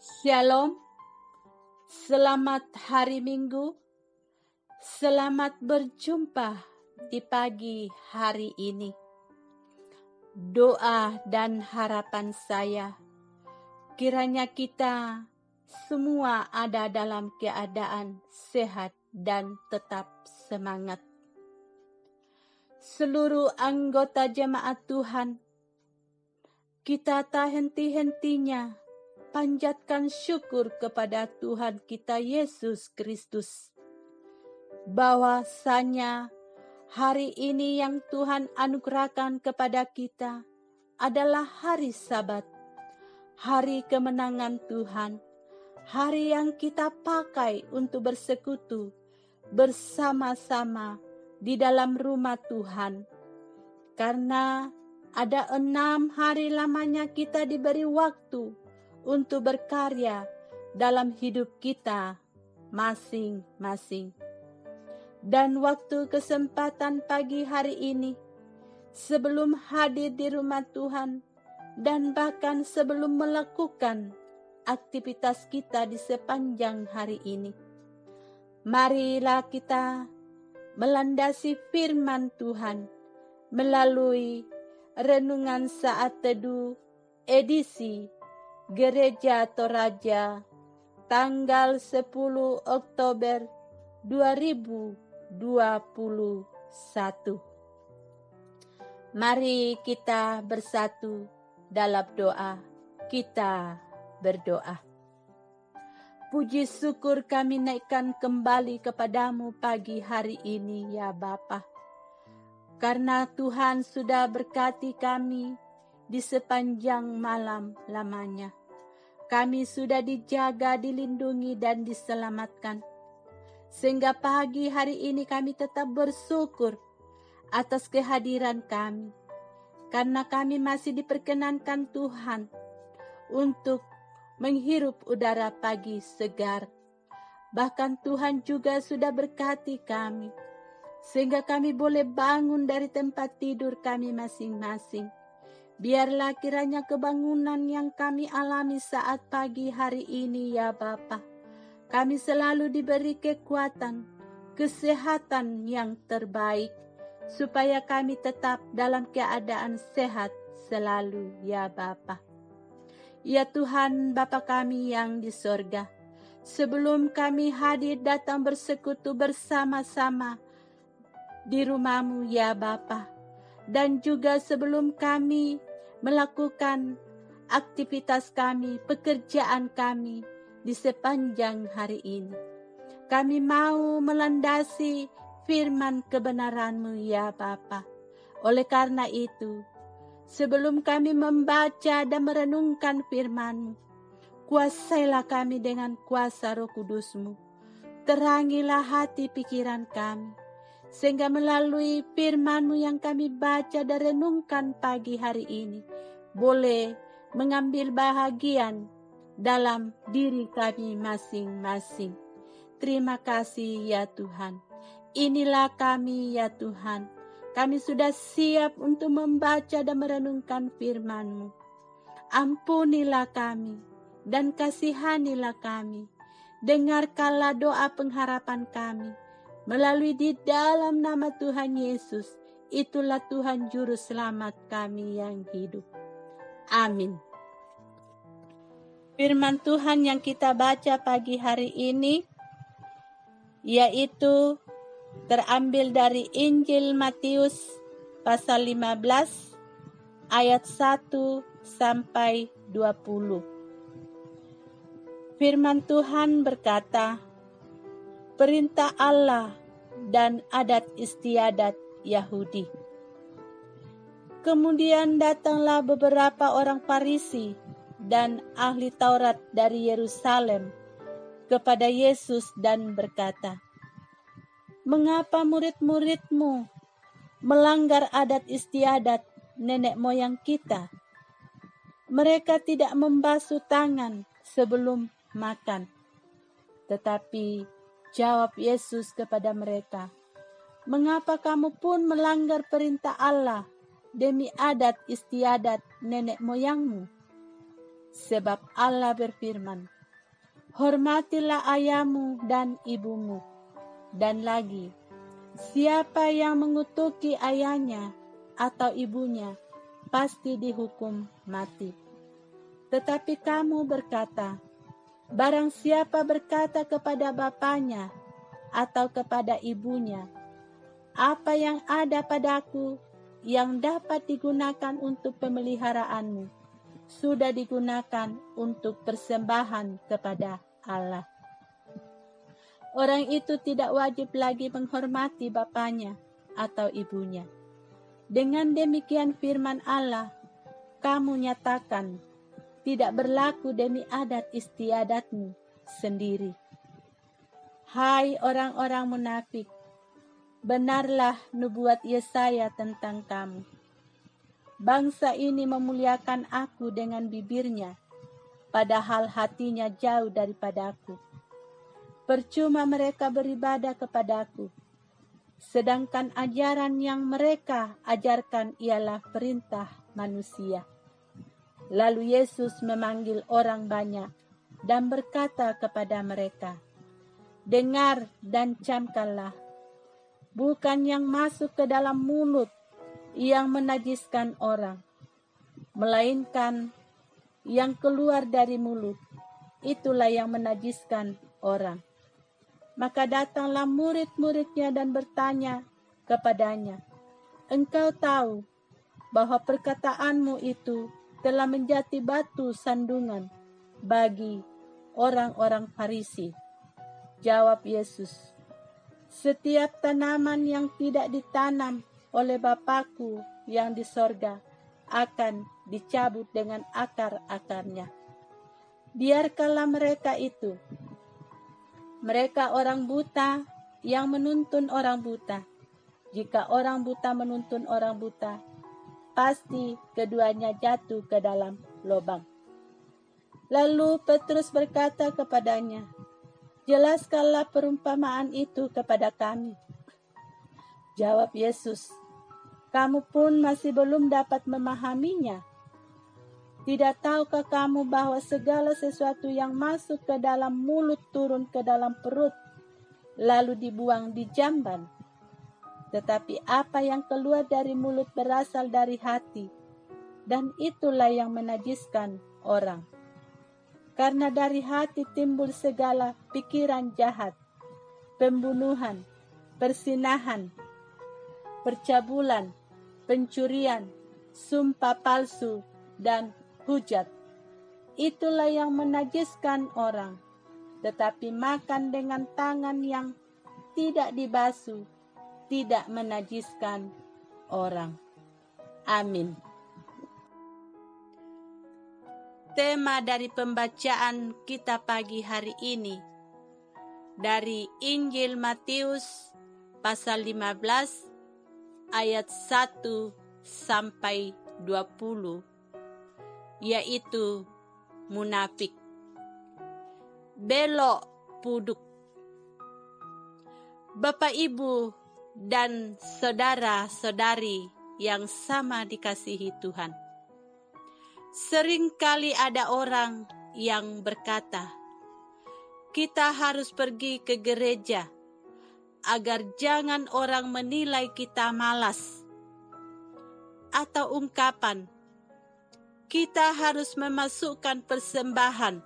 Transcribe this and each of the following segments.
Shalom, selamat hari Minggu, selamat berjumpa di pagi hari ini. Doa dan harapan saya, kiranya kita semua ada dalam keadaan sehat dan tetap semangat. Seluruh anggota jemaat Tuhan, kita tak henti-hentinya panjatkan syukur kepada Tuhan kita Yesus Kristus, bahwasanya hari ini yang Tuhan anugerahkan kepada kita adalah hari Sabat, hari kemenangan Tuhan, hari yang kita pakai untuk bersekutu bersama-sama di dalam rumah Tuhan. Karena ada 6 hari lamanya kita diberi waktu untuk berkarya dalam hidup kita masing-masing. Dan waktu kesempatan pagi hari ini, sebelum hadir di rumah Tuhan dan bahkan sebelum melakukan aktivitas kita di sepanjang hari ini, marilah kita melandasi firman Tuhan melalui renungan saat teduh edisi Gereja Toraja tanggal 10 Oktober 2021. Mari kita bersatu dalam doa. Kita berdoa. Puji syukur kami naikkan kembali kepadamu pagi hari ini ya Bapa. Karena Tuhan sudah berkati kami di sepanjang malam lamanya. Kami sudah dijaga, dilindungi, dan diselamatkan. Sehingga pagi hari ini kami tetap bersyukur atas kehadiran kami. Karena kami masih diperkenankan Tuhan untuk menghirup udara pagi segar. Bahkan Tuhan juga sudah berkati kami. Sehingga kami boleh bangun dari tempat tidur kami masing-masing. Biarlah kiranya kebangunan yang kami alami saat pagi hari ini ya Bapa, kami selalu diberi kekuatan, kesehatan yang terbaik, supaya kami tetap dalam keadaan sehat selalu ya Bapa. Ya Tuhan Bapa kami yang di sorga, sebelum kami hadir datang bersekutu bersama-sama di rumah-Mu ya Bapa, dan juga sebelum kami melakukan aktivitas kami, pekerjaan kami di sepanjang hari ini, kami mau melandasi firman kebenaran-Mu ya Bapa. Oleh karena itu, sebelum kami membaca dan merenungkan firman-Mu, kuasailah kami dengan kuasa Roh Kudus-Mu. Terangilah hati pikiran kami, sehingga melalui firman-Mu yang kami baca dan renungkan pagi hari ini, boleh mengambil bahagian dalam diri kami masing-masing. Terima kasih ya Tuhan. Inilah kami ya Tuhan. Kami sudah siap untuk membaca dan merenungkan firman-Mu. Ampunilah kami dan kasihanilah kami. Dengarkanlah doa pengharapan kami. Melalui di dalam nama Tuhan Yesus, itulah Tuhan Juru Selamat kami yang hidup. Amin. Firman Tuhan yang kita baca pagi hari ini, yaitu terambil dari Injil Matius pasal 15 ayat 1 sampai 20. Firman Tuhan berkata, perintah Allah dan adat istiadat Yahudi. Kemudian datanglah beberapa orang Farisi dan ahli Taurat dari Yerusalem kepada Yesus dan berkata, mengapa murid-murid-Mu melanggar adat istiadat nenek moyang kita? Mereka tidak membasuh tangan sebelum makan. Tetapi jawab Yesus kepada mereka, mengapa kamu pun melanggar perintah Allah demi adat istiadat nenek moyangmu? Sebab Allah berfirman, hormatilah ayahmu dan ibumu. Dan lagi, siapa yang mengutuki ayahnya atau ibunya, pasti dihukum mati. Tetapi kamu berkata, barang siapa berkata kepada bapaknya atau kepada ibunya, apa yang ada padaku yang dapat digunakan untuk pemeliharaanmu, sudah digunakan untuk persembahan kepada Allah. Orang itu tidak wajib lagi menghormati bapaknya atau ibunya. Dengan demikian firman Allah, kamu nyatakan tidak berlaku demi adat istiadatmu sendiri. Hai orang-orang munafik, benarlah nubuat Yesaya tentang kamu. Bangsa ini memuliakan aku dengan bibirnya, padahal hatinya jauh daripadaku. Percuma mereka beribadah kepadaku, sedangkan ajaran yang mereka ajarkan ialah perintah manusia. Lalu Yesus memanggil orang banyak dan berkata kepada mereka, dengar dan camkanlah, bukan yang masuk ke dalam mulut yang menajiskan orang, melainkan yang keluar dari mulut, itulah yang menajiskan orang. Maka datanglah murid-muridnya dan bertanya kepadanya, engkau tahu bahwa perkataanmu itu telah menjadi batu sandungan bagi orang-orang Farisi. Jawab Yesus, setiap tanaman yang tidak ditanam oleh Bapakku yang di sorga akan dicabut dengan akar-akarnya. Biarkanlah mereka itu. Mereka orang buta yang menuntun orang buta. Jika orang buta menuntun orang buta, pasti keduanya jatuh ke dalam lubang. Lalu Petrus berkata kepadanya, jelaskanlah perumpamaan itu kepada kami. Jawab Yesus, kamu pun masih belum dapat memahaminya. Tidak tahukah kamu bahwa segala sesuatu yang masuk ke dalam mulut turun ke dalam perut, lalu dibuang di jamban? Tetapi apa yang keluar dari mulut berasal dari hati, dan itulah yang menajiskan orang. Karena dari hati timbul segala pikiran jahat, pembunuhan, persinahan, percabulan, pencurian, sumpah palsu, dan hujat. Itulah yang menajiskan orang. Tetapi makan dengan tangan yang tidak dibasuh tidak menajiskan orang. Amin. Tema dari pembacaan kita pagi hari ini dari Injil Matius pasal 15 ayat 1 sampai 20, yaitu munafik. Belok puduk. Bapak, Ibu, dan saudara-saudari yang sama dikasihi Tuhan. Seringkali ada orang yang berkata, kita harus pergi ke gereja agar jangan orang menilai kita malas. Atau ungkapan, kita harus memasukkan persembahan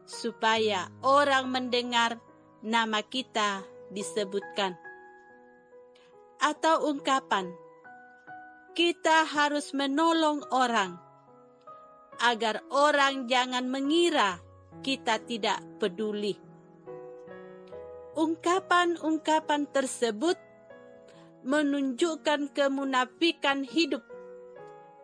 supaya orang mendengar nama kita disebutkan. Atau ungkapan, kita harus menolong orang agar orang jangan mengira kita tidak peduli. Ungkapan-ungkapan tersebut menunjukkan kemunafikan hidup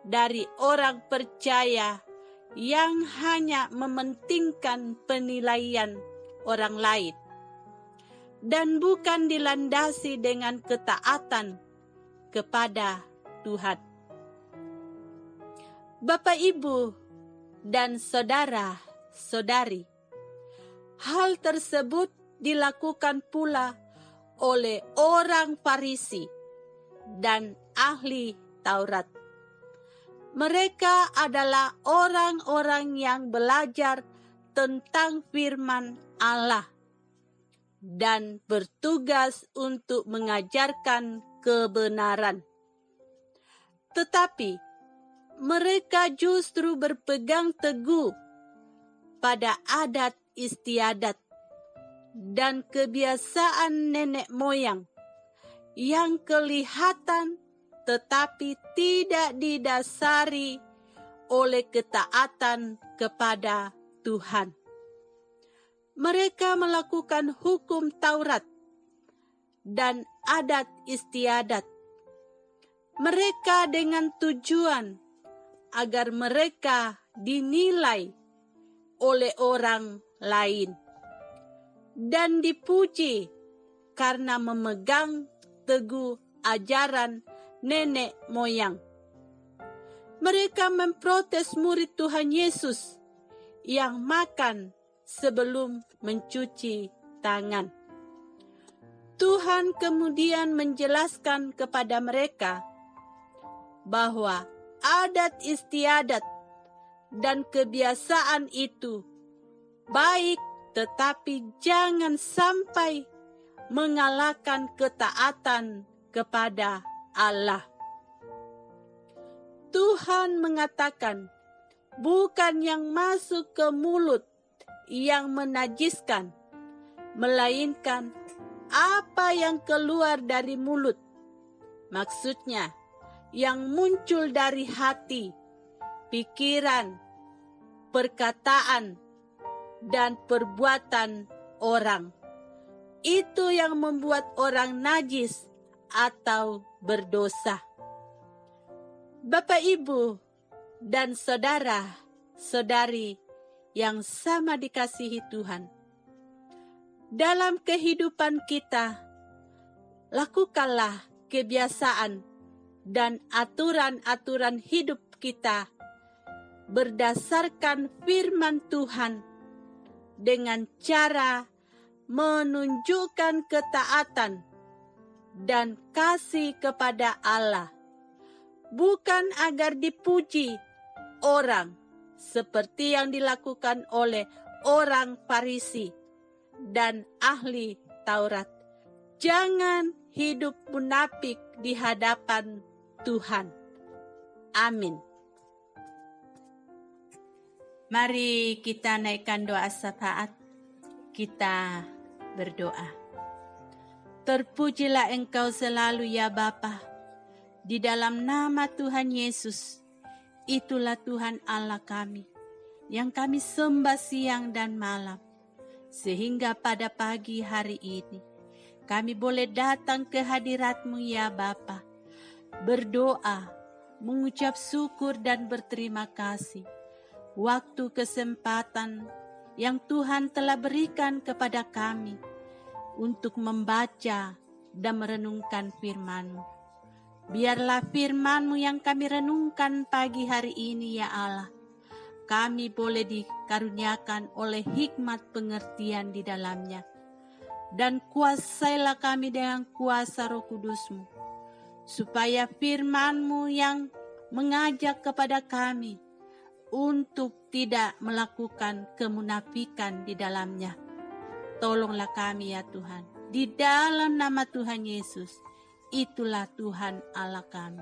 dari orang percaya yang hanya mementingkan penilaian orang lain dan bukan dilandasi dengan ketaatan kepada Tuhan. Bapak, Ibu, dan saudara-saudari, hal tersebut dilakukan pula oleh orang Farisi dan ahli Taurat. Mereka adalah orang-orang yang belajar tentang firman Allah dan bertugas untuk mengajarkan kebenaran. Tetapi mereka justru berpegang teguh pada adat istiadat dan kebiasaan nenek moyang yang kelihatan tetapi tidak didasari oleh ketaatan kepada Tuhan. Mereka melakukan hukum Taurat dan adat istiadat. Mereka dengan tujuan agar mereka dinilai oleh orang lain dan dipuji karena memegang teguh ajaran nenek moyang. Mereka memprotes murid Tuhan Yesus yang makan sebelum mencuci tangan. Tuhan kemudian menjelaskan kepada mereka bahwa adat istiadat dan kebiasaan itu baik, tetapi jangan sampai mengalahkan ketaatan kepada Allah. Tuhan mengatakan, bukan yang masuk ke mulut yang menajiskan, melainkan apa yang keluar dari mulut. Maksudnya, yang muncul dari hati, pikiran, perkataan, dan perbuatan orang. Itu yang membuat orang najis atau berdosa. Bapak, Ibu, dan saudara-saudari yang sama dikasihi Tuhan, dalam kehidupan kita, lakukanlah kebiasaan dan aturan-aturan hidup kita berdasarkan firman Tuhan dengan cara menunjukkan ketaatan dan kasih kepada Allah, bukan agar dipuji orang seperti yang dilakukan oleh orang Farisi dan ahli Taurat. Jangan hidup munafik di hadapan Tuhan. Amin. Mari kita naikkan doa syafaat. Kita berdoa. Terpujilah Engkau selalu ya Bapa, di dalam nama Tuhan Yesus. Itulah Tuhan Allah kami, yang kami sembah siang dan malam. Sehingga pada pagi hari ini, kami boleh datang ke hadirat-Mu ya Bapa, berdoa, mengucap syukur dan berterima kasih. Waktu kesempatan yang Tuhan telah berikan kepada kami untuk membaca dan merenungkan firman-Mu. Biarlah firman-Mu yang kami renungkan pagi hari ini ya Allah, kami boleh dikaruniakan oleh hikmat pengertian di dalamnya. Dan kuasailah kami dengan kuasa Roh Kudus-Mu, supaya firman-Mu yang mengajak kepada kami untuk tidak melakukan kemunafikan di dalamnya. Tolonglah kami ya Tuhan, di dalam nama Tuhan Yesus. Itulah Tuhan Allah kami.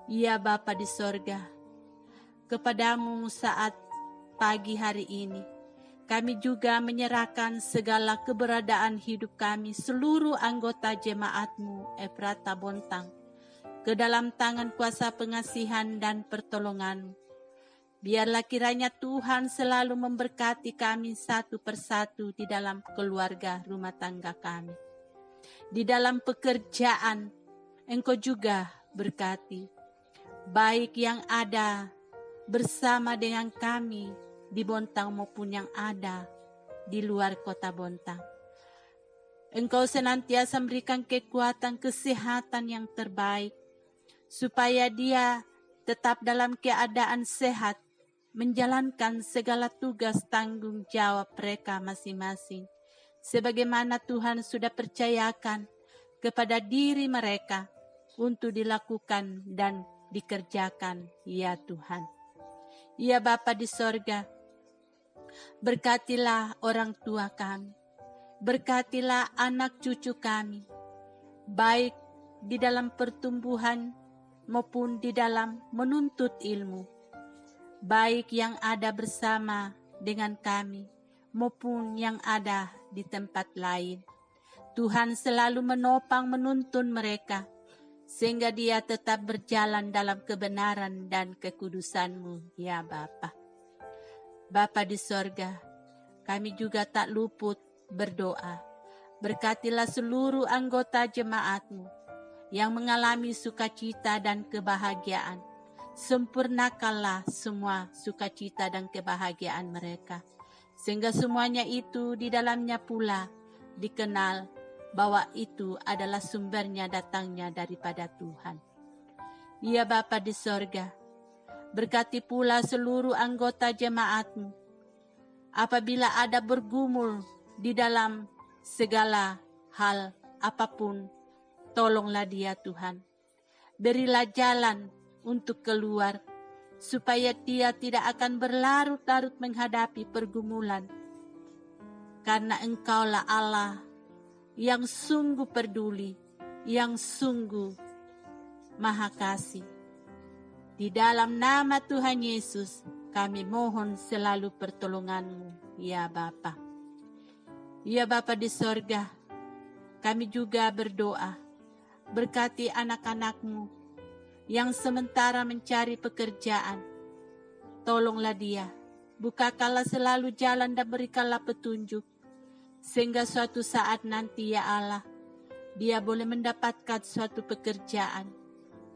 Ya Bapa di sorga, kepadamu saat pagi hari ini, kami juga menyerahkan segala keberadaan hidup kami, seluruh anggota jemaat-Mu Efrata Bontang, ke dalam tangan kuasa pengasihan dan pertolongan-Mu. Biarlah kiranya Tuhan selalu memberkati kami satu persatu di dalam keluarga rumah tangga kami. Di dalam pekerjaan, Engkau juga berkati, baik yang ada bersama dengan kami di Bontang maupun yang ada di luar kota Bontang. Engkau senantiasa memberikan kekuatan kesehatan yang terbaik, supaya dia tetap dalam keadaan sehat, menjalankan segala tugas tanggung jawab mereka masing-masing, sebagaimana Tuhan sudah percayakan kepada diri mereka untuk dilakukan dan dikerjakan, ya Tuhan. Ya Bapa di sorga, berkatilah orang tua kami, berkatilah anak cucu kami, baik di dalam pertumbuhan maupun di dalam menuntut ilmu, baik yang ada bersama dengan kami maupun yang ada di tempat lain. Tuhan selalu menopang menuntun mereka, sehingga dia tetap berjalan dalam kebenaran dan kekudusan-Mu, ya Bapa. Bapa di sorga, kami juga tak luput berdoa. Berkatilah seluruh anggota jemaat-Mu yang mengalami sukacita dan kebahagiaan. Sempurnakanlah semua sukacita dan kebahagiaan mereka, sehingga semuanya itu di dalamnya pula dikenal bahwa itu adalah sumbernya datangnya daripada Tuhan. Ya Bapa di sorga, berkati pula seluruh anggota jemaat-Mu. Apabila ada bergumul di dalam segala hal apapun, tolonglah dia Tuhan. Berilah jalan untuk keluar, supaya dia tidak akan berlarut-larut menghadapi pergumulan. Karena Engkaulah Allah yang sungguh peduli, yang sungguh maha kasih. Di dalam nama Tuhan Yesus, kami mohon selalu pertolongan-Mu, ya Bapa. Ya Bapa di sorga, kami juga berdoa, berkati anak-anak-Mu yang sementara mencari pekerjaan. Tolonglah dia, bukakanlah selalu jalan dan berikanlah petunjuk, sehingga suatu saat nanti ya Allah, dia boleh mendapatkan suatu pekerjaan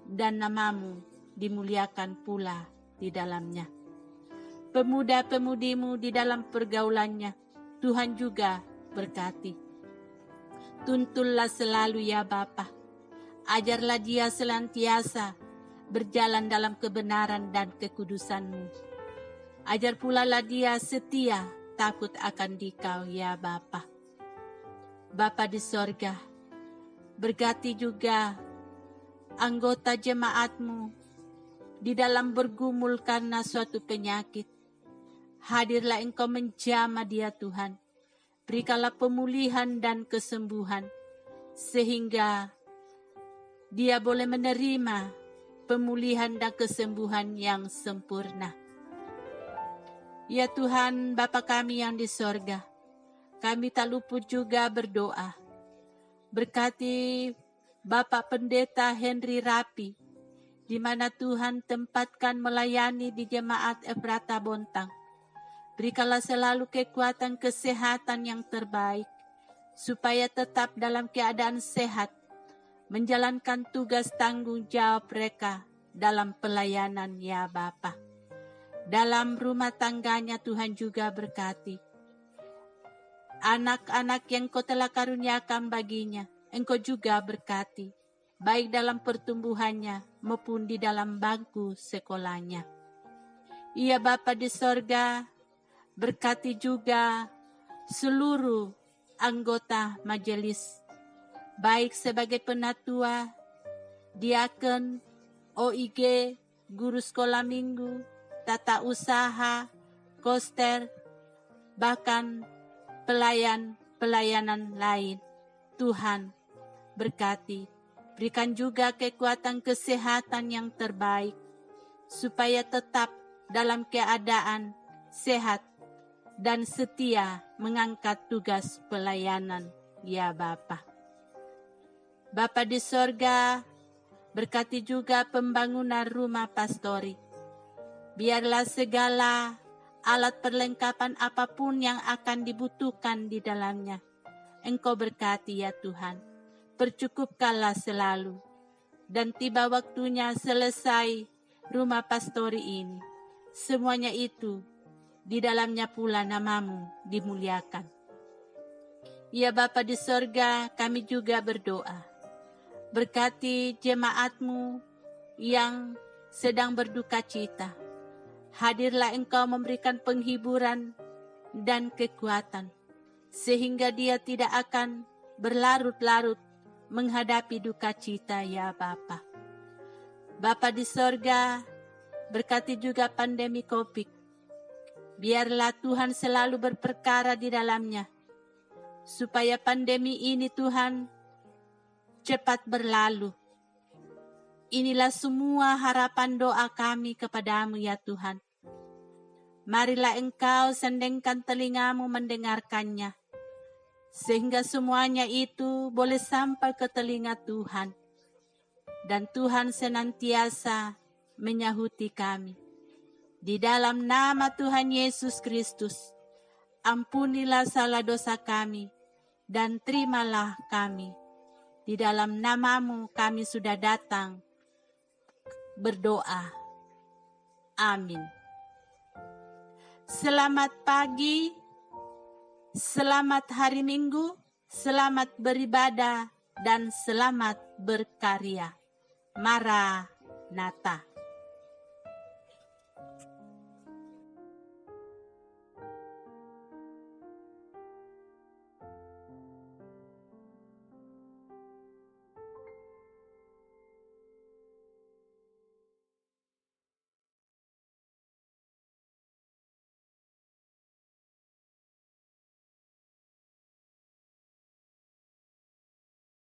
dan nama-Mu dimuliakan pula di dalamnya. Pemuda-pemudimu di dalam pergaulannya, Tuhan juga berkati. Tuntunlah selalu ya Bapa, ajarlah dia senantiasa berjalan dalam kebenaran dan kekudusan-Mu. Ajar pula lah dia setia, takut akan Dikau ya Bapa. Bapa di sorga, berkati juga anggota jemaat-Mu di dalam bergumul karena suatu penyakit. Hadirlah Engkau menjamah dia Tuhan. Berikanlah pemulihan dan kesembuhan, sehingga dia boleh menerima pemulihan dan kesembuhan yang sempurna. Ya Tuhan, Bapa kami yang di sorga, kami tak luput juga berdoa. Berkati Bapak Pendeta Henry Rapi, di mana Tuhan tempatkan melayani di Jemaat Efrata Bontang. Berikanlah selalu kekuatan kesehatan yang terbaik, supaya tetap dalam keadaan sehat, menjalankan tugas tanggung jawab mereka dalam pelayanan ya Bapa. Dalam rumah tangganya Tuhan juga berkati. Anak-anak yang Kau telah karuniakan baginya, Engkau juga berkati, baik dalam pertumbuhannya maupun di dalam bangku sekolahnya. Ya Bapa di sorga, berkati juga seluruh anggota majelis, baik sebagai penatua, diaken, OIG, guru sekolah minggu, tata usaha, koster, bahkan pelayanan lain. Tuhan berkati, berikan juga kekuatan kesehatan yang terbaik, supaya tetap dalam keadaan sehat dan setia mengangkat tugas pelayanan ya Bapa. Bapa di sorga, berkati juga pembangunan rumah pastori. Biarlah segala alat perlengkapan apapun yang akan dibutuhkan di dalamnya, Engkau berkati ya Tuhan. Percukupkanlah selalu. Dan tiba waktunya selesai rumah pastori ini, semuanya itu di dalamnya pula nama-Mu dimuliakan. Ya Bapa di sorga, kami juga berdoa. Berkati jemaat-Mu yang sedang berduka cita. Hadirlah Engkau memberikan penghiburan dan kekuatan, sehingga dia tidak akan berlarut-larut menghadapi duka cita ya Bapa. Bapa di sorga, berkati juga pandemi COVID. Biarlah Tuhan selalu berperkara di dalamnya, supaya pandemi ini Tuhan cepat berlalu. Inilah semua harapan doa kami kepadamu ya Tuhan. Marilah Engkau sendengkan telingamu mendengarkannya, sehingga semuanya itu boleh sampai ke telinga Tuhan. Dan Tuhan senantiasa menyahuti kami. Di dalam nama Tuhan Yesus Kristus, ampunilah salah dosa kami, dan terimalah kami. Di dalam namamu kami sudah datang berdoa. Amin. Selamat pagi, selamat hari Minggu, selamat beribadah, dan selamat berkarya. Maranatha.